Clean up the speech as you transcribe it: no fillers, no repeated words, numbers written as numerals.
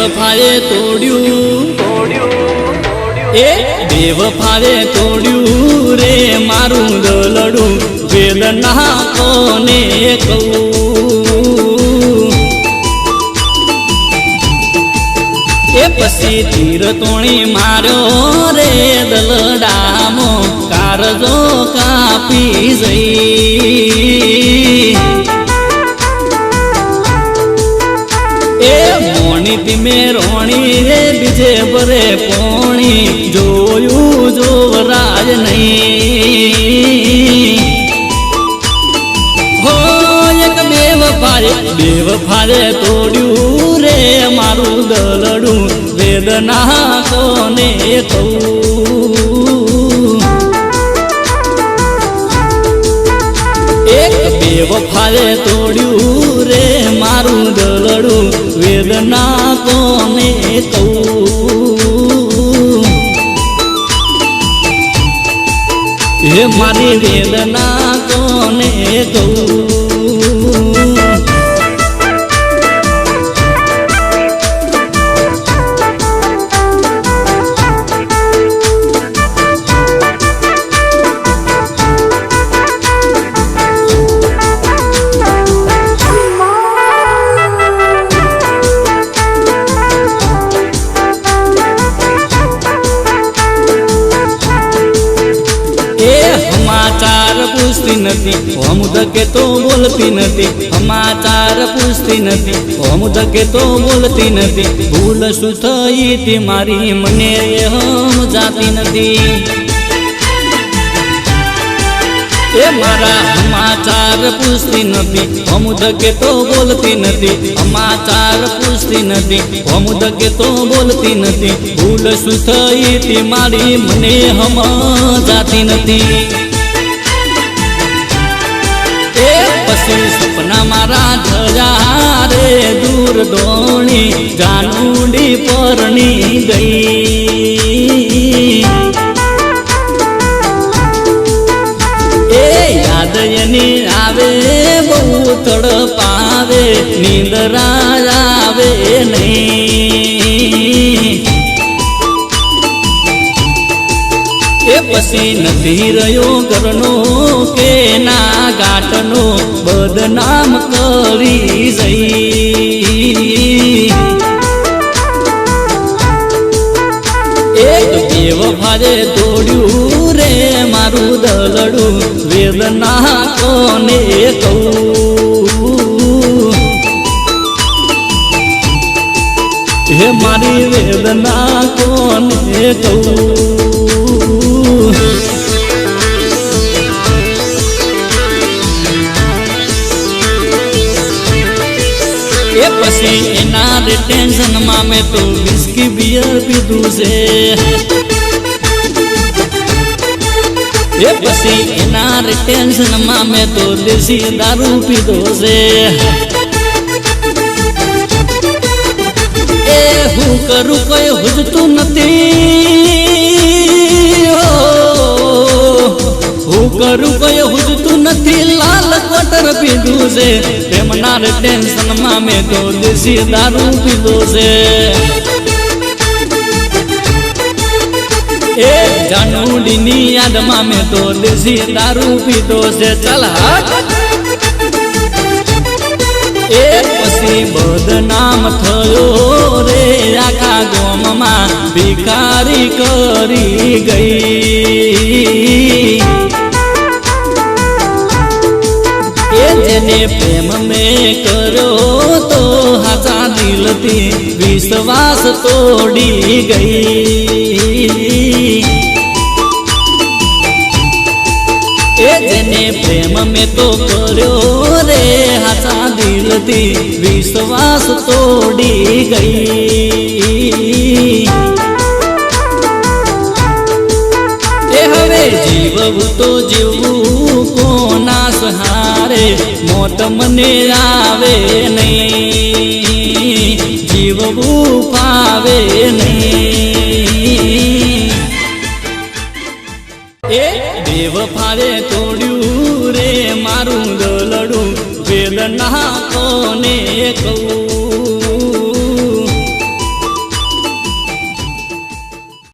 बेवफाए तोड़्यू ए बेवफाए तोड़्यू रे मारू दलड़ू वेदना कोने कहूं ए पसी तीर तोणी मार्यो रे दलडामो कारजो कापी जई ए मोणी तिमे रोणी रे बीजे बरे पोणी जोयू जोवराज नहीं हो एक बेवफाए तोड़्यू रे मारू दलड़ू वेदना कोने कहूं एक बेवफाए तोड़्यू रे मारू दलड़ू वेदना कोने कहूं हे मारी वेदना कोने कहूं समाचार पूछती नथी हम धके तो बोलती नथी समाचार पूछती नथी हम धके तो बोलती नथी भूल शू थई थी मारी मने हम जाती नथी ए मारा समाचार पूछती नथी हम धके तो बोलती नथी समाचार पूछती नथी हम धके तो बोलती नथी भूल शू थई थी मारी मने हम जाती नथी सपना मारा धजा रे दूर दोणी जानूडी परणी गई ए याद एनी आवे बहु तड़पावे नींदरा आवे नहीं ए पसी नथी रह्यो घरनो के ना गाटनो बदनाम करी जई एक बेवफाए तोड़्यू रे मारू दलड़ू वेदना कोने कहूं हे मारी वेदना कोने कहूं ए पसी एना रे टेंशन मा में तो विस्की बियर पीधू से ए पसी एना रे टेंशन मा में तो देसी दारू पीधो से ए हूँ करू कोई हुजतू नथी करू कोई हुजतू नथी लाल क्वार्टर पीधू से प्रेमना रे टेंशन मा में तो देसी दारू पीधो से ए जानूडी नी याद मा में तो देसी दारू पीधो से चल हट ए पसी बदनाम थयो रे आखा गाम मा भिखारी करी गई जेने प्रेम में करो तो हाचा दिल थी विश्वास तोड़ी गई ए जेने प्रेम में तो करो रे हाचा दिल थी विश्वास तोड़ी गई ए हवे जीवू तो जीवू कोना सहारे मौत मने आवे नहीं जीवू पावे नहीं ए बेवफाए तोड़